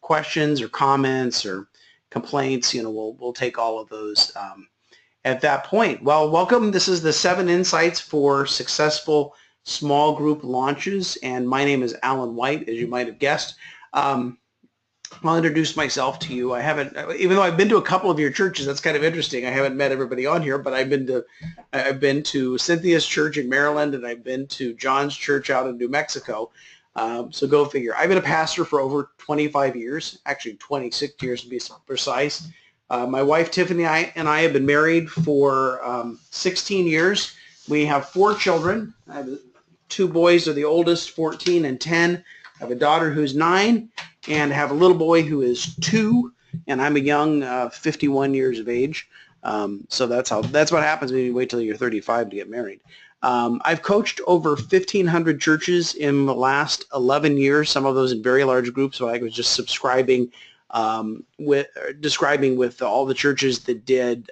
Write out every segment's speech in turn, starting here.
questions or comments or complaints, we'll take all of those at that point. Well, welcome. This is the 7 Insights for Successful Small Group Launches, and my name is Alan White, as you might have guessed. I'll introduce myself to you. I haven't, even though I've been to a couple of your churches, that's kind of interesting. I haven't met everybody on here, but I've been to Cynthia's church in Maryland, and I've been to John's church out in New Mexico. So go figure. I've been a pastor for over 25 years, actually 26 years to be precise. My wife Tiffany and I have been married for 16 years. We have 4 children. I have 2 boys are the oldest, 14 and 10. I have a daughter who's 9, and have a little boy who is 2, and I'm a young 51 years of age. So that's what happens when you wait till you're 35 to get married. I've coached over 1,500 churches in the last 11 years, some of those in very large groups. So I was just describing with all the churches that did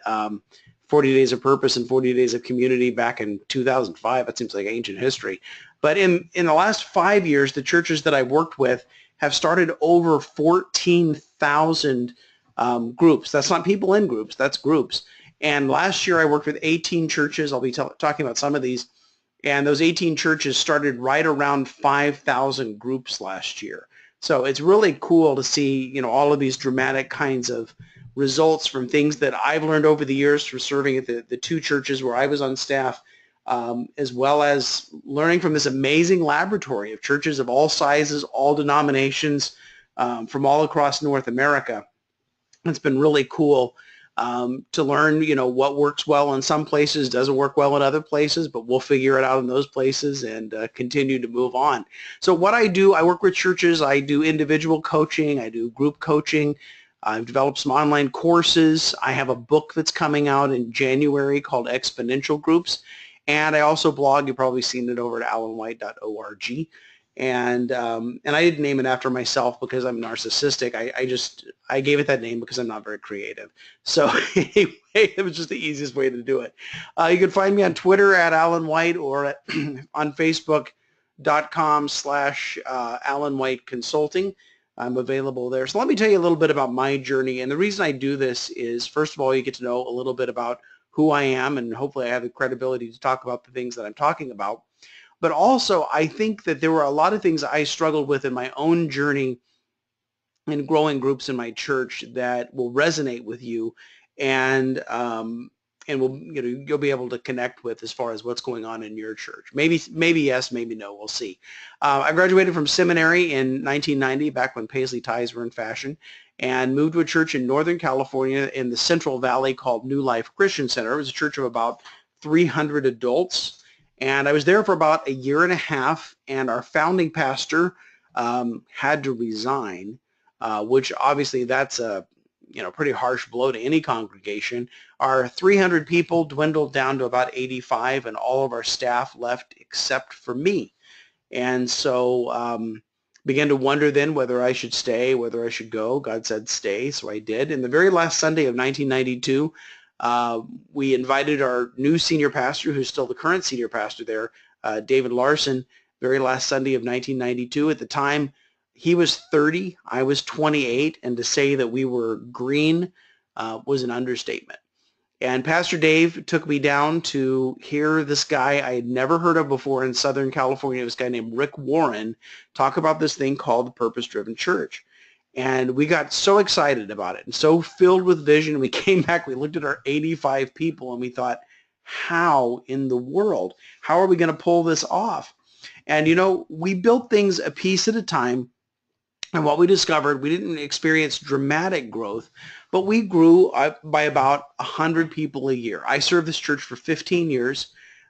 40 Days of Purpose and 40 Days of Community back in 2005. That seems like ancient history. But in the last 5 years, the churches that I've worked with have started over 14,000 groups. That's not people in groups, that's groups. And last year I worked with 18 churches. I'll be talking about some of these. And those 18 churches started right around 5,000 groups last year. So it's really cool to see, all of these dramatic kinds of results from things that I've learned over the years from serving at the 2 churches where I was on staff, as well as learning from this amazing laboratory of churches of all sizes, all denominations, from all across North America. It's been really cool to learn, what works well in some places, doesn't work well in other places, but we'll figure it out in those places and continue to move on. So what I do, I work with churches, I do individual coaching, I do group coaching, I've developed some online courses, I have a book that's coming out in January called Exponential Groups, and I also blog. You've probably seen it over at alanwhite.org. And I didn't name it after myself because I'm narcissistic. I gave it that name because I'm not very creative. So anyway, it was just the easiest way to do it. You can find me on Twitter at Alan White or on Facebook.com/Alan White Consulting. I'm available there. So let me tell you a little bit about my journey. And the reason I do this is, first of all, you get to know a little bit about who I am, and hopefully I have the credibility to talk about the things that I'm talking about. But also, I think that there were a lot of things I struggled with in my own journey in growing groups in my church that will resonate with you, and will, you'll be able to connect with as far as what's going on in your church. Maybe yes, maybe no. We'll see. I graduated from seminary in 1990, back when Paisley ties were in fashion, and moved to a church in Northern California in the Central Valley called New Life Christian Center. It was a church of about 300 adults. And I was there for about a year and a half, and our founding pastor had to resign, which obviously that's a pretty harsh blow to any congregation. Our 300 people dwindled down to about 85, and all of our staff left except for me. And so began to wonder then whether I should stay, whether I should go. God said stay, so I did. And the very last Sunday of 1992, we invited our new senior pastor, who's still the current senior pastor there, David Larson, very last Sunday of 1992. At the time, he was 30, I was 28, and to say that we were green was an understatement. And Pastor Dave took me down to hear this guy I had never heard of before in Southern California, this guy named Rick Warren, talk about this thing called the Purpose-Driven Church. And we got so excited about it and so filled with vision. We came back, we looked at our 85 people, and we thought, how in the world? How are we going to pull this off? And, we built things a piece at a time. And what we discovered, we didn't experience dramatic growth, but we grew by about 100 people a year. I served this church for 15 years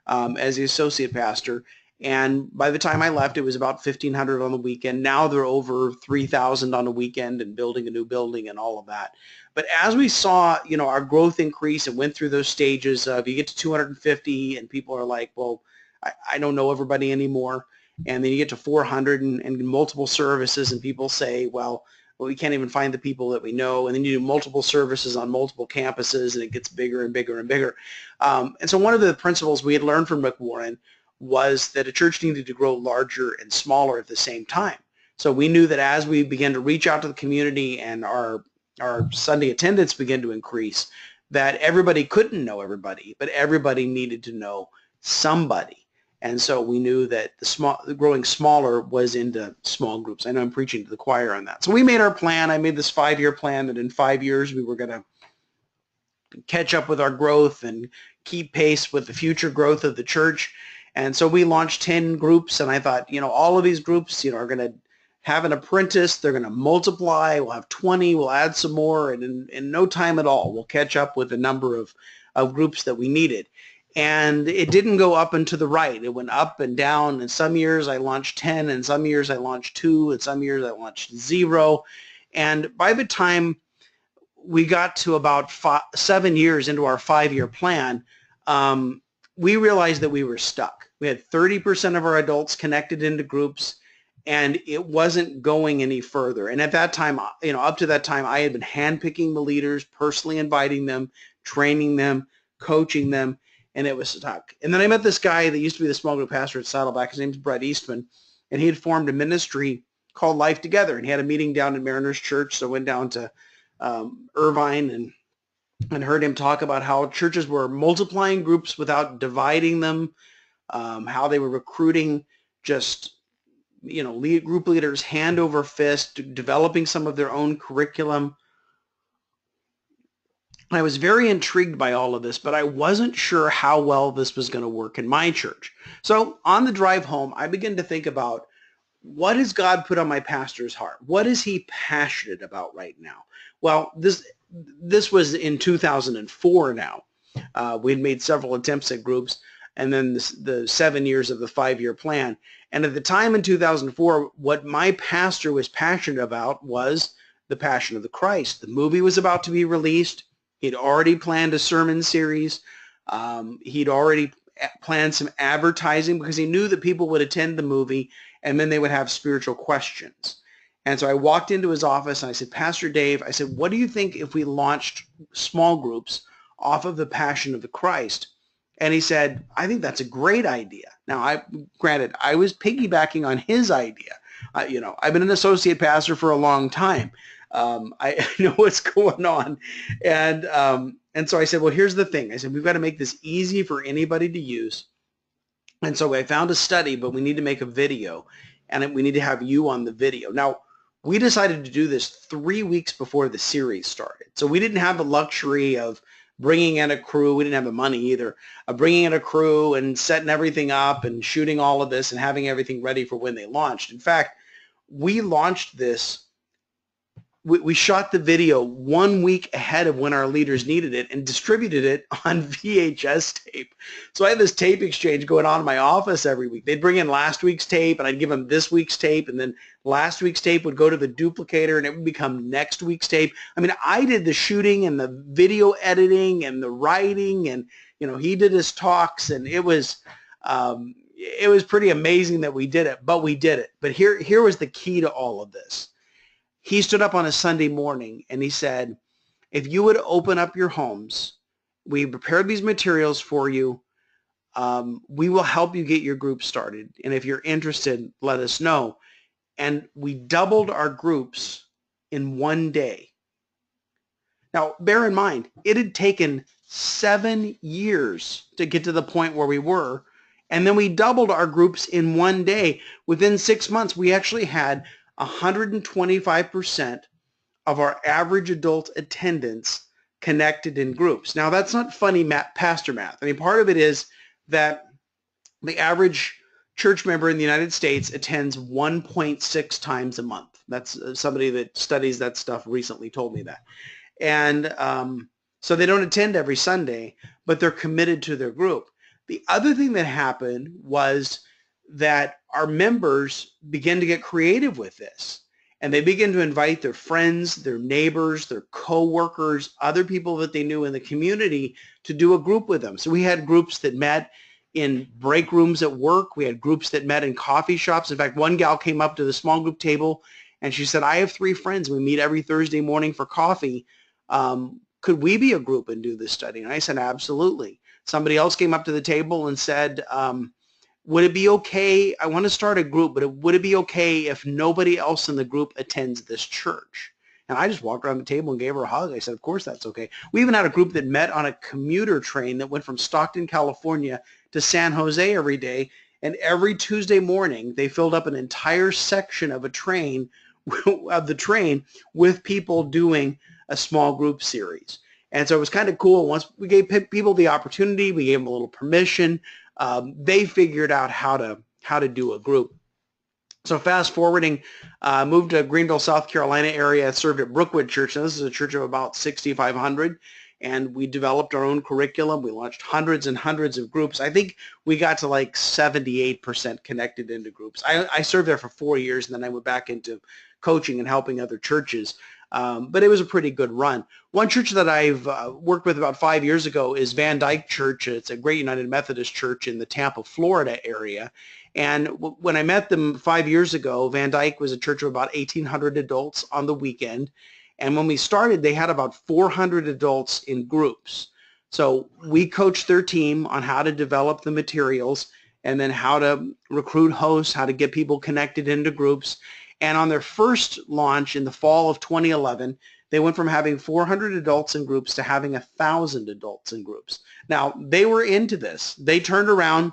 as the associate pastor. And by the time I left, it was about 1,500 on the weekend. Now they're over 3,000 on the weekend and building a new building and all of that. But as we saw, our growth increase and went through those stages of you get to 250 and people are like, well, I don't know everybody anymore. And then you get to 400 and multiple services, and people say, well, we can't even find the people that we know. And then you do multiple services on multiple campuses, and it gets bigger and bigger and bigger. And so one of the principles we had learned from Rick Warren was that a church needed to grow larger and smaller at the same time. So we knew that as we began to reach out to the community and our Sunday attendance began to increase, that everybody couldn't know everybody, but everybody needed to know somebody. And so we knew that the growing smaller was into small groups. I know I'm preaching to the choir on that. So we made our plan. I made this 5-year plan that in 5 years we were going to catch up with our growth and keep pace with the future growth of the church. And so we launched 10 groups, and I thought, all of these groups, are going to have an apprentice. They're going to multiply. We'll have 20. We'll add some more, and in no time at all, we'll catch up with the number of groups that we needed. And it didn't go up and to the right. It went up and down. In some years, I launched 10. In some years, I launched 2. In some years, I launched 0. And by the time we got to about 7 years into our 5-year plan, we realized that we were stuck. We had 30% of our adults connected into groups, and it wasn't going any further. And at that time, up to that time, I had been handpicking the leaders, personally inviting them, training them, coaching them, and it was stuck. And then I met this guy that used to be the small group pastor at Saddleback. His name's Brett Eastman, and he had formed a ministry called Life Together, and he had a meeting down in Mariners Church, so I went down to Irvine and heard him talk about how churches were multiplying groups without dividing them, how they were recruiting just group leaders hand over fist, developing some of their own curriculum. I was very intrigued by all of this, but I wasn't sure how well this was going to work in my church. So on the drive home, I began to think about, what has God put on my pastor's heart? What is he passionate about right now? Well, this was in 2004 now. We'd made several attempts at groups, and then the 7 years of the 5-year plan. And at the time in 2004, what my pastor was passionate about was the Passion of the Christ. The movie was about to be released. He'd already planned a sermon series. He'd already planned some advertising because he knew that people would attend the movie and then they would have spiritual questions. And so I walked into his office and I said, Pastor Dave, I said, what do you think if we launched small groups off of the Passion of the Christ? And he said, I think that's a great idea. Now, granted, I was piggybacking on his idea. I've been an associate pastor for a long time. I know what's going on. And so I said, well, here's the thing. I said, we've got to make this easy for anybody to use. And so I found a study, but we need to make a video, and we need to have you on the video. Now, we decided to do this 3 weeks before the series started. So we didn't have the luxury of bringing in a crew. We didn't have the money either, of bringing in a crew and setting everything up and shooting all of this and having everything ready for when they launched. In fact, we launched this. We shot the video 1 week ahead of when our leaders needed it and distributed it on VHS tape. So I had this tape exchange going on in my office every week. They'd bring in last week's tape, and I'd give them this week's tape, and then last week's tape would go to the duplicator, and it would become next week's tape. I mean, I did the shooting and the video editing and the writing, and he did his talks, and it was pretty amazing that we did it, but we did it. But here was the key to all of this. He stood up on a Sunday morning and he said, if you would open up your homes, we prepared these materials for you. We will help you get your group started. And if you're interested, let us know. And we doubled our groups in 1 day. Now, bear in mind, it had taken 7 years to get to the point where we were. And then we doubled our groups in 1 day. Within 6 months, we actually had 125% of our average adult attendance connected in groups. Now, that's not funny pastor math. I mean, part of it is that the average church member in the United States attends 1.6 times a month. That's somebody that studies that stuff recently told me that. And so they don't attend every Sunday, but they're committed to their group. The other thing that happened was that our members begin to get creative with this, and they begin to invite their friends, their neighbors, their co-workers, other people that they knew in the community to do a group with them. So we had groups that met in break rooms at work. We had groups that met in coffee shops. In fact, one gal came up to the small group table and she said, I have 3 friends. We meet every Thursday morning for coffee. Could we be a group and do this study? And I said, absolutely. Somebody else came up to the table and said, would it be okay, I want to start a group, but would it be okay if nobody else in the group attends this church? And I just walked around the table and gave her a hug. I said, of course that's okay. We even had a group that met on a commuter train that went from Stockton, California to San Jose every day. And every Tuesday morning, they filled up an entire section of a train, of the train, with people doing a small group series. And so it was kind of cool. Once we gave people the opportunity, we gave them a little permission. They figured out how to do a group. So fast forwarding, moved to Greenville, South Carolina area, served at Brookwood Church. Now, this is a church of about 6,500, and we developed our own curriculum. We launched hundreds and hundreds of groups. I think we got to like 78% connected into groups. I served there for 4 years, and then I went back into coaching and helping other churches. But it was a pretty good run. One church that I've worked with about 5 years ago is Van Dyke Church. It's a Great United Methodist Church in the Tampa, Florida area. And when I met them 5 years ago, Van Dyke was a church of about 1,800 adults on the weekend. And when we started, they had about 400 adults in groups. So we coached their team on how to develop the materials and then how to recruit hosts, how to get people connected into groups. And on their first launch in the fall of 2011, they went from having 400 adults in groups to having 1,000 adults in groups. Now, they were into this. They turned around.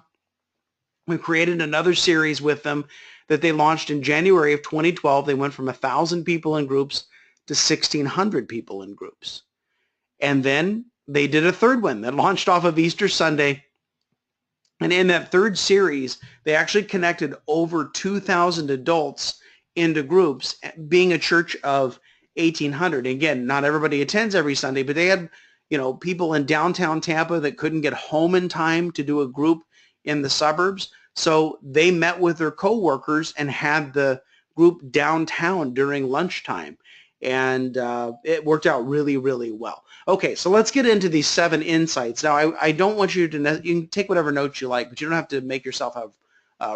We created another series with them that they launched in January of 2012. They went from 1,000 people in groups to 1,600 people in groups. And then they did a third one that launched off of Easter Sunday. And in that third series, they actually connected over 2,000 adults into groups, being a church of 1,800. Again, not everybody attends every Sunday, but they had, people in downtown Tampa that couldn't get home in time to do a group in the suburbs. So they met with their coworkers and had the group downtown during lunchtime. And it worked out really, really well. Okay, so let's get into these 7 insights. Now, I don't want you to, you can take whatever notes you like, but you don't have to make yourself have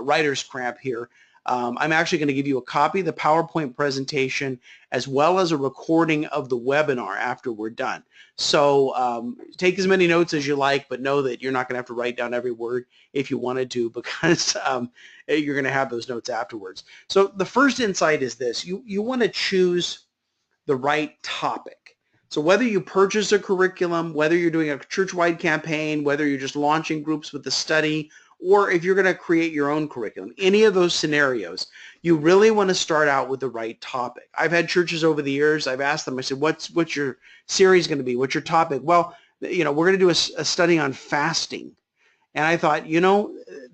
writer's cramp here. I'm actually going to give you a copy of the PowerPoint presentation as well as a recording of the webinar after we're done. So take as many notes as you like, but know that you're not going to have to write down every word if you wanted to, because you're going to have those notes afterwards. So the first insight is this. You want to choose the right topic. So whether you purchase a curriculum, whether you're doing a church-wide campaign, whether you're just launching groups with the study, or if you're going to create your own curriculum, any of those scenarios, you really want to start out with the right topic. I've had churches over the years, I've asked them, I said, what's your series going to be? What's your topic? Well, we're going to do a study on fasting. And I thought,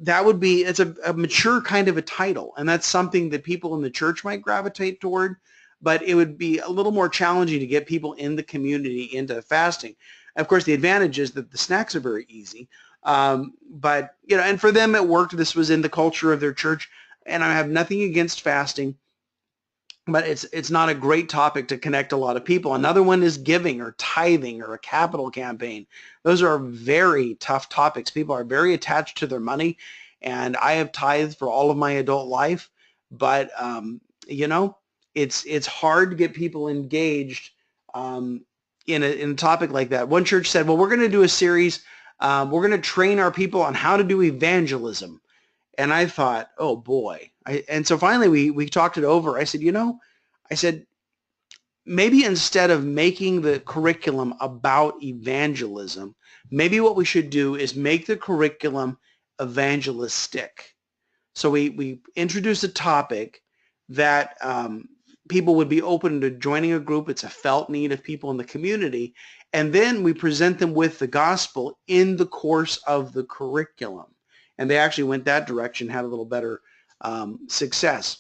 that would be, it's a mature kind of a title. And that's something that people in the church might gravitate toward, but it would be a little more challenging to get people in the community into fasting. Of course, the advantage is that the snacks are very easy. But, and for them it worked. This was in the culture of their church, and I have nothing against fasting, but it's not a great topic to connect a lot of people. Another one is giving or tithing or a capital campaign. Those are very tough topics. People are very attached to their money, and I have tithed for all of my adult life, but, it's hard to get people engaged in a topic like that. One church said, well, we're going to do a series. We're going to train our people on how to do evangelism. And I thought, oh boy. And so finally we talked it over. I said, maybe instead of making the curriculum about evangelism, maybe what we should do is make the curriculum evangelistic. So we introduce a topic that people would be open to joining a group. It's a felt need of people in the community. And then we present them with the gospel in the course of the curriculum. And they actually went that direction, had a little better success.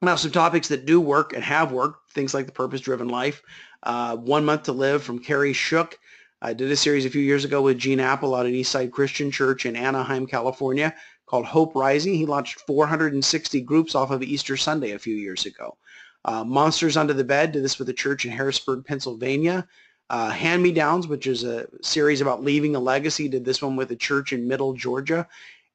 Now, some topics that do work and have worked, things like the purpose-driven life. 1 Month to Live from Kerry Shook. I did a series a few years ago with Gene Apple out at Eastside Christian Church in Anaheim, California, called Hope Rising. He launched 460 groups off of Easter Sunday a few years ago. Monsters Under the Bed did this with a church in Harrisburg, Pennsylvania. Hand-Me-Downs, which is a series about leaving a legacy, did this one with a church in Middle Georgia.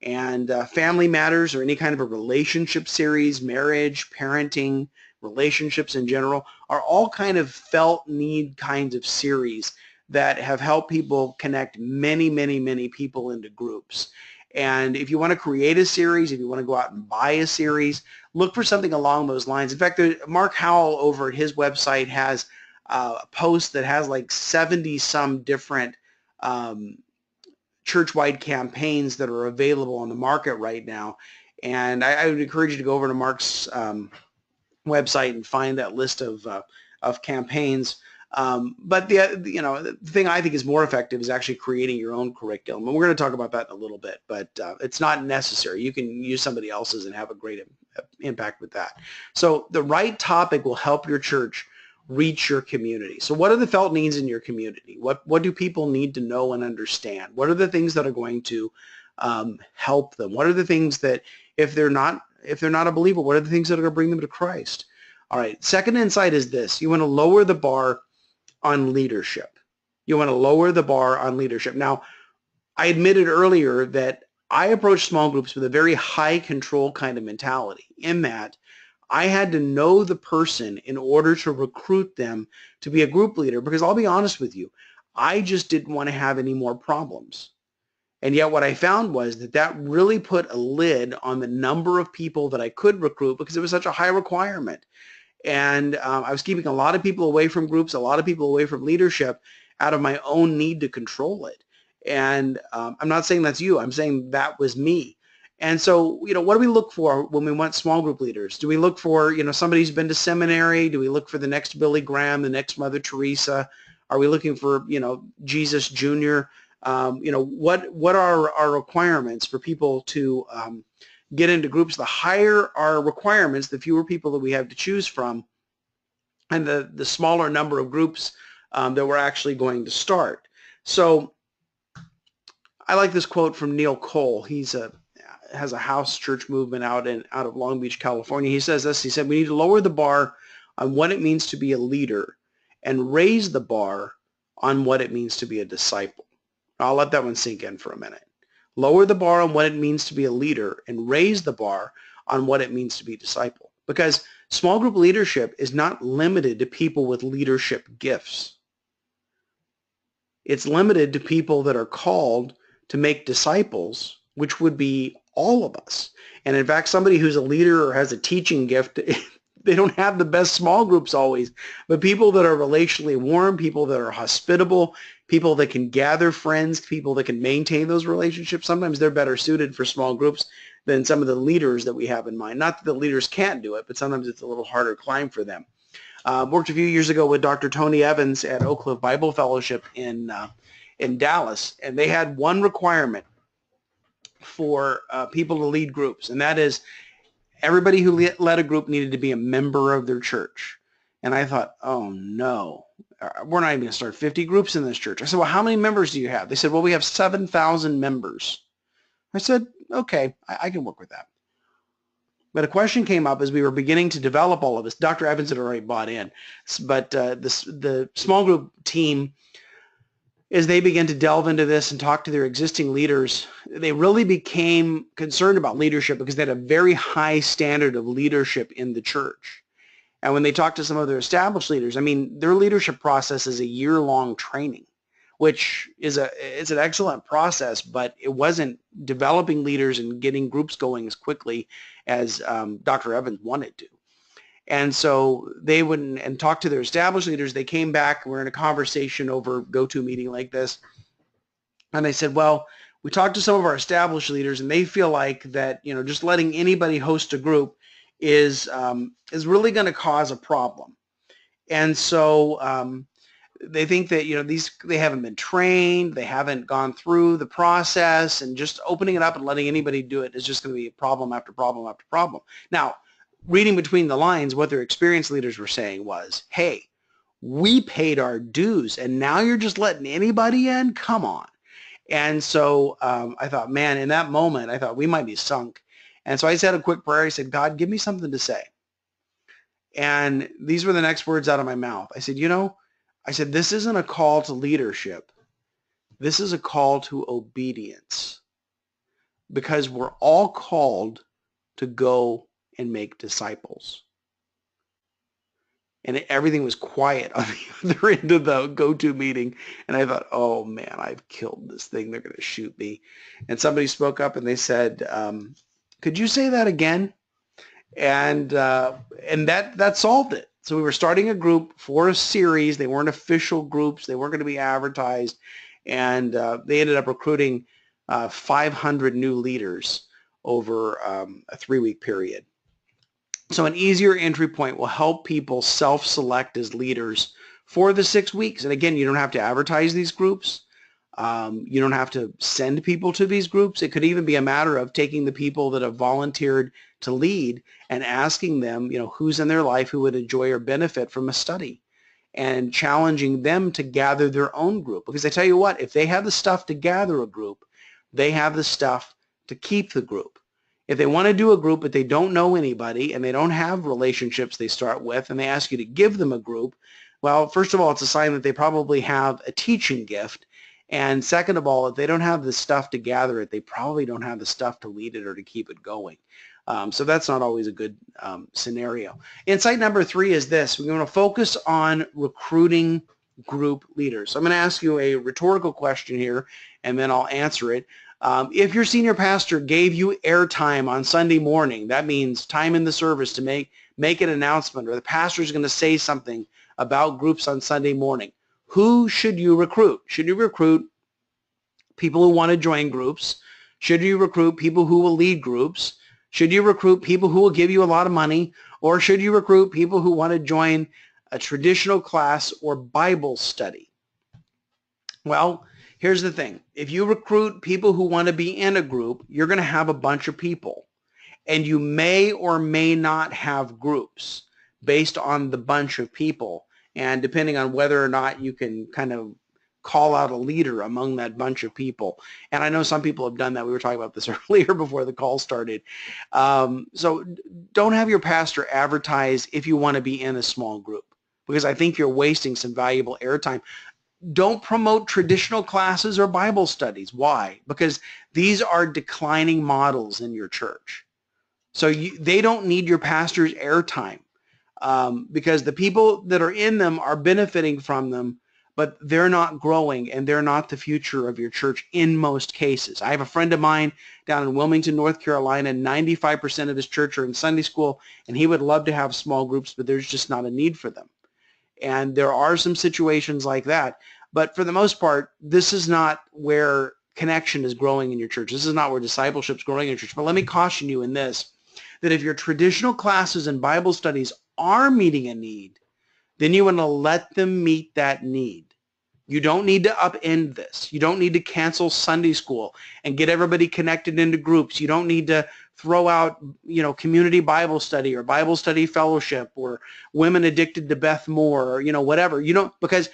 And Family Matters, or any kind of a relationship series, marriage, parenting, relationships in general, are all kind of felt need kinds of series that have helped people connect many, many, many people into groups. And if you want to create a series, if you want to go out and buy a series, look for something along those lines. In fact, Mark Howell over at his website has a post that has like 70 some different church-wide campaigns that are available on the market right now. And I would encourage you to go over to Mark's website and find that list of campaigns. But the thing I think is more effective is actually creating your own curriculum. And we're going to talk about that in a little bit, but it's not necessary. You can use somebody else's and have a great impact with that. So the right topic will help your church reach your community. So what are the felt needs in your community? What do people need to know and understand? What are the things that are going to help them? What are the things that if they're not a believer, what are the things that are going to bring them to Christ? All right, second insight is this. You want to lower the bar on leadership. You want to lower the bar on leadership. Now, I admitted earlier that I approach small groups with a very high control kind of mentality in that I had to know the person in order to recruit them to be a group leader, because I'll be honest with you, I just didn't want to have any more problems. And yet what I found was that really put a lid on the number of people that I could recruit because it was such a high requirement. And I was keeping a lot of people away from groups, a lot of people away from leadership out of my own need to control it. And I'm not saying that's you. I'm saying that was me. And so, what do we look for when we want small group leaders? Do we look for, somebody who's been to seminary? Do we look for the next Billy Graham, the next Mother Teresa? Are we looking for, Jesus Jr.? What are our requirements for people to get into groups? The higher our requirements, the fewer people that we have to choose from, and the smaller number of groups that we're actually going to start. So I like this quote from Neil Cole. He's has a house church movement out of Long Beach, California. He says this. He said, we need to lower the bar on what it means to be a leader and raise the bar on what it means to be a disciple. I'll let that one sink in for a minute. Lower the bar on what it means to be a leader and raise the bar on what it means to be a disciple. Because small group leadership is not limited to people with leadership gifts. It's limited to people that are called to make disciples, which would be all of us. And in fact, somebody who's a leader or has a teaching gift, they don't have the best small groups always, but people that are relationally warm, people that are hospitable, people that can gather friends, people that can maintain those relationships, sometimes they're better suited for small groups than some of the leaders that we have in mind. Not that the leaders can't do it, but sometimes it's a little harder climb for them. Worked a few years ago with Dr. Tony Evans at Oak Cliff Bible Fellowship in Dallas, and they had one requirement for people to lead groups, and that is everybody who led a group needed to be a member of their church. And I thought, oh no, we're not even going to start 50 groups in this church. I said, well, how many members do you have? They said, well, we have 7,000 members. I said, okay, I can work with that. But a question came up as we were beginning to develop all of this. Dr. Evans had already bought in, but the small group team, as they began to delve into this and talk to their existing leaders, they really became concerned about leadership because they had a very high standard of leadership in the church. And when they talked to some of their established leaders, I mean, their leadership process is a year-long training, which is it's an excellent process, but it wasn't developing leaders and getting groups going as quickly as Dr. Evans wanted to. And so they wouldn't, and talk to their established leaders. They came back, we're in a conversation over GoToMeeting like this, and they said, well, we talked to some of our established leaders, and they feel like that, just letting anybody host a group is really going to cause a problem. And so they think that, they haven't been trained, they haven't gone through the process, and just opening it up and letting anybody do it is just going to be problem after problem after problem. Now, reading between the lines, what their experienced leaders were saying was, hey, we paid our dues and now you're just letting anybody in? Come on. And so I thought, man, in that moment, I thought we might be sunk. And so I said a quick prayer. I said, God, give me something to say. And these were the next words out of my mouth. I said, this isn't a call to leadership. This is a call to obedience, because we're all called to go and make disciples. and everything was quiet on the other end of the go-to meeting. And I thought, oh man, I've killed this thing. They're going to shoot me. And somebody spoke up and they said, could you say that again? And that solved it. So we were starting a group for a series. They weren't official groups. They weren't going to be advertised. And they ended up recruiting 500 new leaders over a 3-week period. So an easier entry point will help people self-select as leaders for the 6 weeks. And again, you don't have to advertise these groups. You don't have to send people to these groups. It could even be a matter of taking the people that have volunteered to lead and asking them, who's in their life who would enjoy or benefit from a study, and challenging them to gather their own group. Because I tell you what, if they have the stuff to gather a group, they have the stuff to keep the group. If they want to do a group but they don't know anybody and they don't have relationships they start with, and they ask you to give them a group, well, first of all, it's a sign that they probably have a teaching gift. And second of all, if they don't have the stuff to gather it, they probably don't have the stuff to lead it or to keep it going. So that's not always a good scenario. Insight number 3 is this. We're going to focus on recruiting group leaders. So I'm going to ask you a rhetorical question here, and then I'll answer it. If your senior pastor gave you airtime on Sunday morning, that means time in the service to make an announcement, or the pastor is going to say something about groups on Sunday morning, who should you recruit? Should you recruit people who want to join groups? Should you recruit people who will lead groups? Should you recruit people who will give you a lot of money? Or should you recruit people who want to join a traditional class or Bible study? Well, here's the thing. If you recruit people who want to be in a group, you're going to have a bunch of people. And you may or may not have groups based on the bunch of people, and depending on whether or not you can kind of call out a leader among that bunch of people. And I know some people have done that. We were talking about this earlier before the call started. So don't have your pastor advertise if you want to be in a small group, because I think you're wasting some valuable airtime. Don't promote traditional classes or Bible studies. Why? Because these are declining models in your church. So they don't need your pastor's airtime, because the people that are in them are benefiting from them, but they're not growing, and they're not the future of your church in most cases. I have a friend of mine down in Wilmington, North Carolina. 95% of his church are in Sunday school, and he would love to have small groups, but there's just not a need for them. And there are some situations like that. But for the most part, this is not where connection is growing in your church. This is not where discipleship is growing in your church. But let me caution you in this, that if your traditional classes and Bible studies are meeting a need, then you want to let them meet that need. You don't need to upend this. You don't need to cancel Sunday school and get everybody connected into groups. You don't need to throw out, community Bible study or Bible study fellowship or women addicted to Beth Moore or, whatever. You don't, because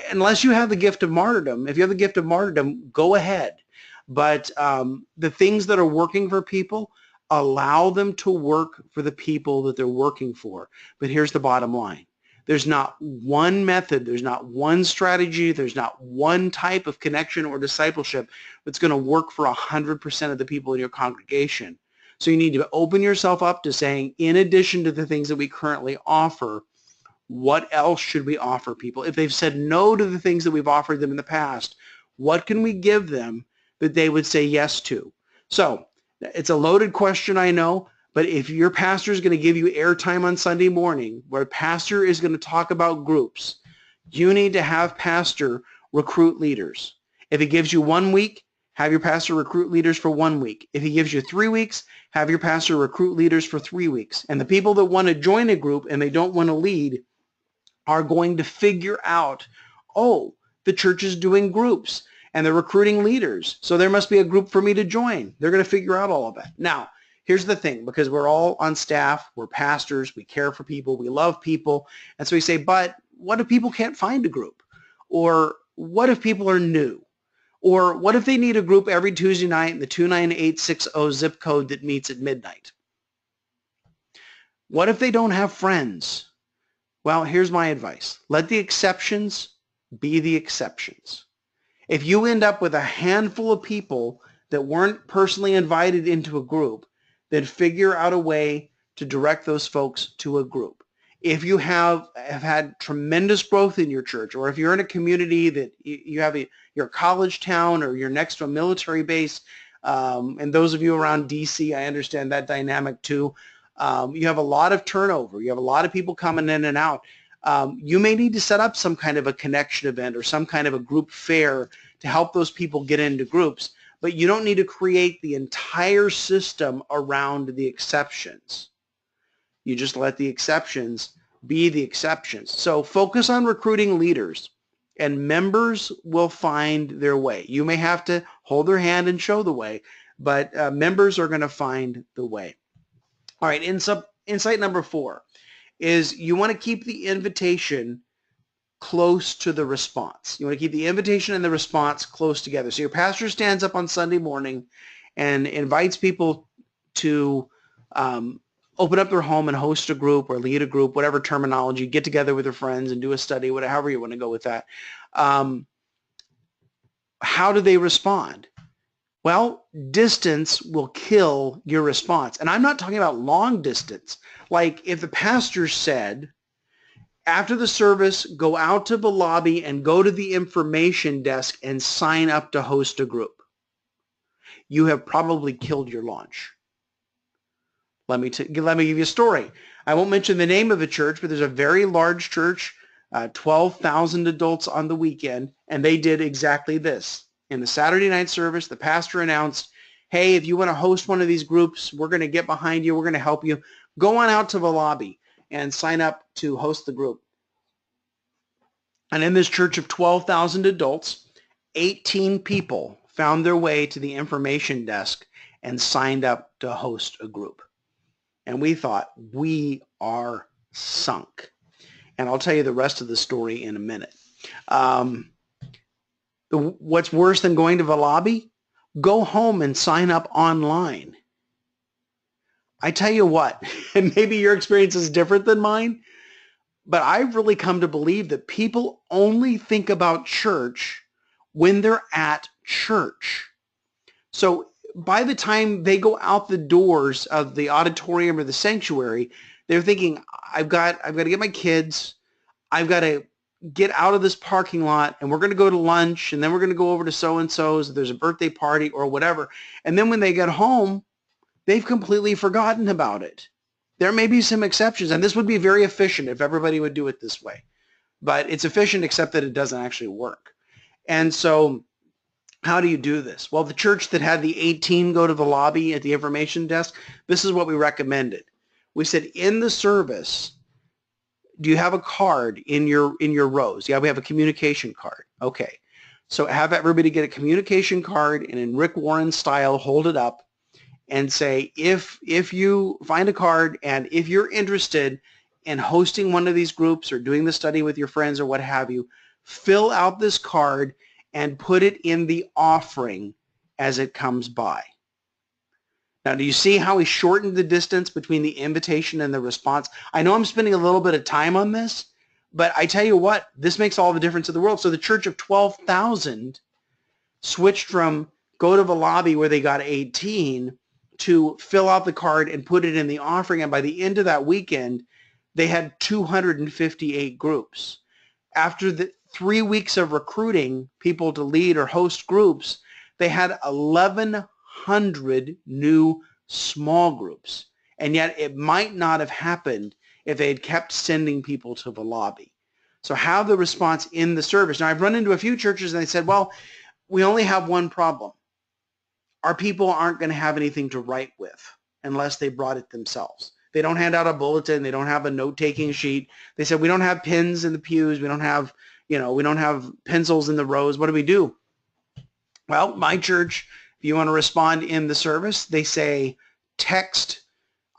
unless you have the gift of martyrdom, if you have the gift of martyrdom, go ahead. But the things that are working for people, allow them to work for the people that they're working for. But here's the bottom line. There's not one method, there's not one strategy, there's not one type of connection or discipleship that's going to work for 100% of the people in your congregation. So you need to open yourself up to saying, in addition to the things that we currently offer, what else should we offer people? If they've said no to the things that we've offered them in the past, what can we give them that they would say yes to? So it's a loaded question, I know. But if your pastor is going to give you airtime on Sunday morning, where pastor is going to talk about groups, you need to have pastor recruit leaders. If he gives you 1 week, have your pastor recruit leaders for 1 week. If he gives you 3 weeks, have your pastor recruit leaders for 3 weeks. And the people that want to join a group and they don't want to lead are going to figure out, oh, the church is doing groups and they're recruiting leaders, so there must be a group for me to join. They're going to figure out all of that. Now, here's the thing, because we're all on staff, we're pastors, we care for people, we love people, and so we say, but what if people can't find a group? Or what if people are new? Or what if they need a group every Tuesday night in the 29860 zip code that meets at midnight? What if they don't have friends? Well, here's my advice. Let the exceptions be the exceptions. If you end up with a handful of people that weren't personally invited into a group, then figure out a way to direct those folks to a group. If you have had tremendous growth in your church, or if you're in a community that you have your college town, or you're next to a military base, and those of you around DC, I understand that dynamic too. You have a lot of turnover. You have a lot of people coming in and out. You may need to set up some kind of a connection event or some kind of a group fair to help those people get into groups, but you don't need to create the entire system around the exceptions. You just let the exceptions be the exceptions. So focus on recruiting leaders, and members will find their way. You may have to hold their hand and show the way, but members are going to find the way. All right, insight number 4 is you want to keep the invitation close to the response. You want to keep the invitation and the response close together. So your pastor stands up on Sunday morning and invites people to open up their home and host a group or lead a group, whatever terminology, get together with their friends and do a study, whatever, however you want to go with that. How do they respond? Well, distance will kill your response. And I'm not talking about long distance. Like if the pastor said, after the service, go out to the lobby and go to the information desk and sign up to host a group, you have probably killed your launch. Let me give you a story. I won't mention the name of the church, but there's a very large church, 12,000 adults on the weekend, and they did exactly this. In the Saturday night service, the pastor announced, hey, if you want to host one of these groups, we're going to get behind you. We're going to help you. Go on out to the lobby and sign up to host the group. And in this church of 12,000 adults, 18 people found their way to the information desk and signed up to host a group. And we thought, we are sunk. And I'll tell you the rest of the story in a minute. What's worse than going to the lobby? Go home and sign up online. I tell you what, and maybe your experience is different than mine, but I've really come to believe that people only think about church when they're at church. So by the time they go out the doors of the auditorium or the sanctuary, they're thinking, I've got to get my kids, I've got to get out of this parking lot, and we're going to go to lunch, and then we're going to go over to so-and-so's, there's a birthday party or whatever. And then when they get home, they've completely forgotten about it. There may be some exceptions, and this would be very efficient if everybody would do it this way. But it's efficient except that it doesn't actually work. And so how do you do this? Well, the church that had the 18 go to the lobby at the information desk, this is what we recommended. We said, in the service, do you have a card in your rows? Yeah, we have a communication card. Okay. So have everybody get a communication card and in Rick Warren style, hold it up and say, if you find a card and if you're interested in hosting one of these groups or doing the study with your friends or what have you, fill out this card and put it in the offering as it comes by. Now, do you see how he shortened the distance between the invitation and the response? I know I'm spending a little bit of time on this, but I tell you what, this makes all the difference in the world. So the church of 12,000 switched from go to the lobby where they got 18 to fill out the card and put it in the offering. And by the end of that weekend, they had 258 groups. After the 3 weeks of recruiting people to lead or host groups, they had 1,100 new small groups. And yet it might not have happened if they had kept sending people to the lobby. So have the response in the service. Now, I've run into a few churches and they said, well, we only have one problem. Our people aren't going to have anything to write with unless they brought it themselves. They don't hand out a bulletin. They don't have a note-taking sheet. They said, we don't have pins in the pews. We don't have, we don't have pencils in the rows. What do we do? Well, my church, if you want to respond in the service, they say, text,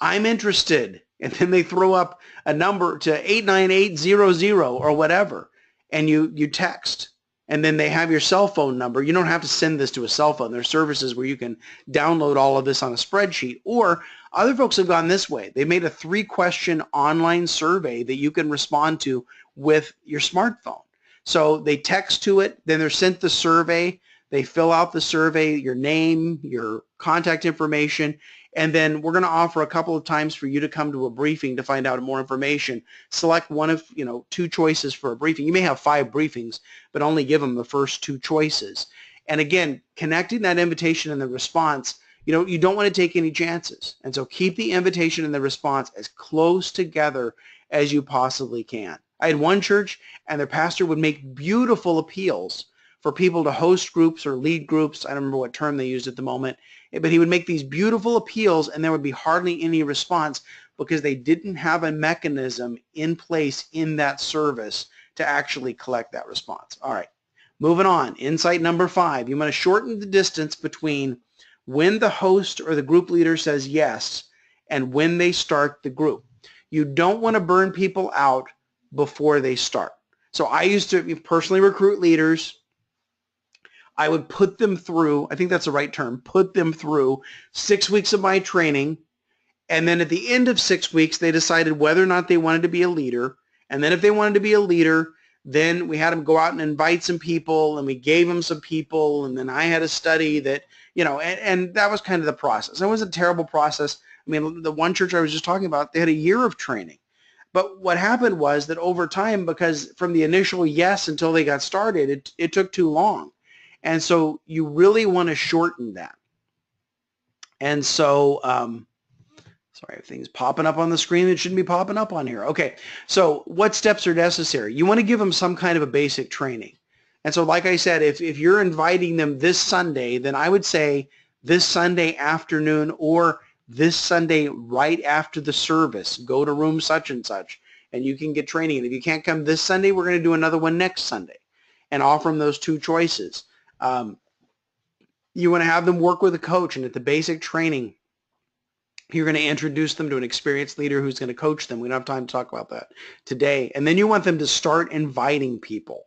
I'm interested. And then they throw up a number to 89800 or whatever. And you text. And then they have your cell phone number. You don't have to send this to a cell phone. There are services where you can download all of this on a spreadsheet. Or other folks have gone this way. They made a 3-question online survey that you can respond to with your smartphone. So they text to it, then they're sent the survey. They fill out the survey, your name, your contact information, And then we're going to offer a couple of times for you to come to a briefing to find out more information. Select one of, 2 choices for a briefing. You may have 5 briefings, but only give them the first 2 choices. And again, connecting that invitation and the response, you don't want to take any chances. And so keep the invitation and the response as close together as you possibly can. I had one church and their pastor would make beautiful appeals for people to host groups or lead groups. I don't remember what term they used at the moment, but he would make these beautiful appeals and there would be hardly any response because they didn't have a mechanism in place in that service to actually collect that response. All right, moving on. Insight number 5, you want to shorten the distance between when the host or the group leader says yes and when they start the group. You don't want to burn people out before they start. So I used to personally recruit leaders. I would put them through, I think that's the right term, put them through 6 weeks of my training. And then at the end of 6 weeks, they decided whether or not they wanted to be a leader. And then if they wanted to be a leader, then we had them go out and invite some people and we gave them some people. And then I had a study that, and that was kind of the process. It was a terrible process. I mean, the one church I was just talking about, they had a year of training. But what happened was that over time, because from the initial yes until they got started, it took too long. And so you really want to shorten that. And so, sorry, everything's popping up on the screen that shouldn't be popping up on here. Okay, so what steps are necessary? You want to give them some kind of a basic training. And so like I said, if you're inviting them this Sunday, then I would say this Sunday afternoon or this Sunday right after the service, go to room such and such, and you can get training. And if you can't come this Sunday, we're going to do another one next Sunday and offer them those 2 choices. You want to have them work with a coach, and at the basic training, you're going to introduce them to an experienced leader who's going to coach them. We don't have time to talk about that today. And then you want them to start inviting people.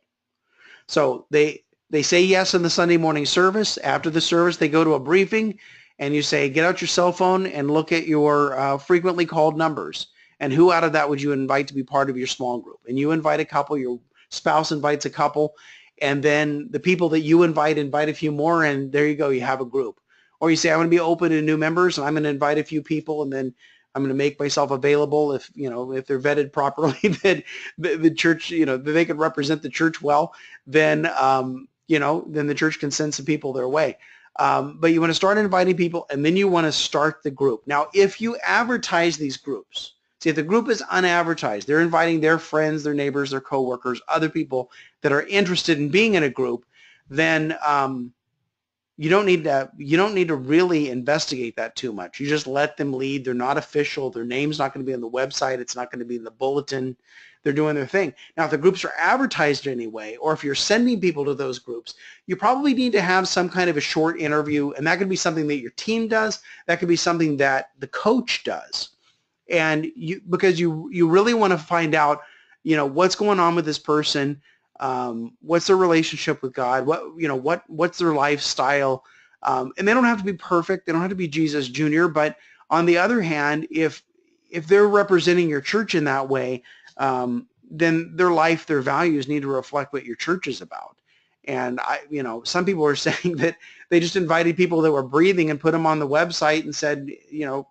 So they say yes in the Sunday morning service. After the service, they go to a briefing, and you say, get out your cell phone and look at your frequently called numbers. And who out of that would you invite to be part of your small group? And you invite a couple, your spouse invites a couple, and then the people that you invite a few more, and there you go, you have a group. Or you say, I'm going to be open to new members, and I'm going to invite a few people, and then I'm going to make myself available if they're vetted properly, that the church, that they can represent the church well, then, then the church can send some people their way. But you want to start inviting people, and then you want to start the group. Now, if you advertise these groups, see, if the group is unadvertised, they're inviting their friends, their neighbors, their coworkers, other people that are interested in being in a group, then you don't need to really investigate that too much. You just let them lead. They're not official. Their name's not going to be on the website. It's not going to be in the bulletin. They're doing their thing. Now, if the groups are advertised anyway, or if you're sending people to those groups, you probably need to have some kind of a short interview, and that could be something that your team does. That could be something that the coach does. And because you really want to find out, what's going on with this person, what's their relationship with God, what's their lifestyle, and they don't have to be perfect. They don't have to be Jesus Jr. But on the other hand, if they're representing your church in that way, then their life, their values need to reflect what your church is about. And some people are saying that they just invited people that were breathing and put them on the website and said,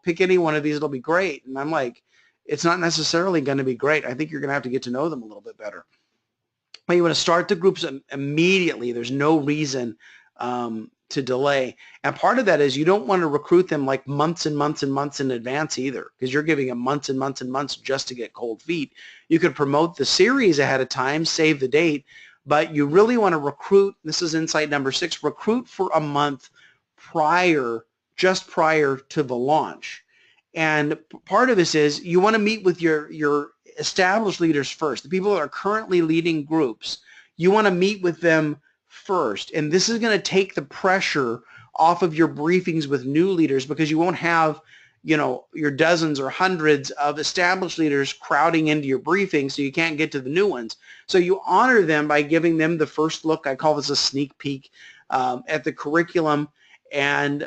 pick any one of these, it'll be great. And I'm like, it's not necessarily going to be great. I think you're going to have to get to know them a little bit better. But you want to start the groups immediately. There's no reason to delay. And part of that is you don't want to recruit them like months and months and months in advance either, because you're giving them months and months and months just to get cold feet. You could promote the series ahead of time, save the date, but you really want to recruit, this is insight number 6, recruit for a month just prior to the launch. And part of this is you want to meet with your established leaders first, the people that are currently leading groups. You want to meet with them first, and this is going to take the pressure off of your briefings with new leaders, because you won't have your dozens or hundreds of established leaders crowding into your briefing, so you can't get to the new ones. So you honor them by giving them the first look. I call this a sneak peek at the curriculum, and